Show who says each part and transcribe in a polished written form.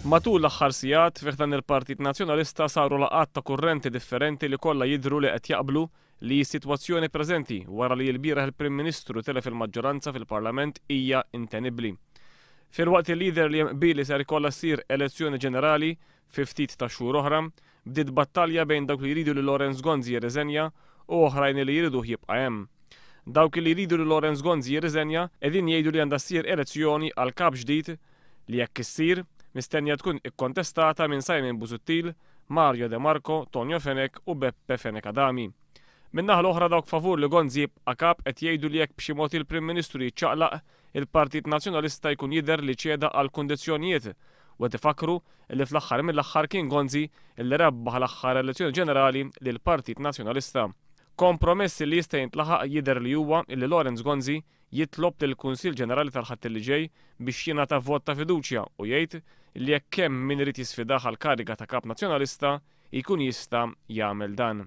Speaker 1: Matul l-aħħar sigħat fih dan il-Partit Nazzjonalista saru laqgħat ta' kurrenti differenti li kollha jidhru li qed jaqblu li s-sitwazzjoni preżenti wara li l-bieraħ il-Prim Ministru telef il-maġġoranza fil-Parlament hija intenibbli. Filwaqt il-lider li qbili ser ikollha ssir elezzjoni ġenerali fi ftit ta' xhur oħra, bdiet battalja bejn dawk li jridu li Lorenz Gonzi jirriżenja u oħrajn li jridu jibqa' hemm. Dawk li jridu li Lorenz Gonzi jirriżenja qegħdin jgħidu li għandha ssir elezzjoni għal kap ġdid li jekk issir mistennija tkun ikkontestata minn Simon Busuttil, Mario De Marco, Tonio Fenek u Beppe Fenek Adami. Min-naħa l-oħra dawk favur li Gonzi jibqa' kap qed jgħidu li jekk b'xi mod il-Prim Ministru jiċċaqlaq, il-Partit Nazzjonalista jkun jidher li ċieda għal kundizzjonijiet u qed ifakru li fl-aħħar mill-aħħar kien Gonzi li rebbaħ l-aħħar elezzjoni ġenerali lil Partit Nazzjonalista. Kompromess li jista' jintlaħaq jidher li huwa li Lorenz Gonzi jitlob lill-Kunsill Ġenerali tal-Ħadd li ġej biex jingħata vot ta' fiduċja u jgħid li jekk hemm min irid jisfidah għall kariga ta' kap nazzjonalista jkun jista' jagħmel dan.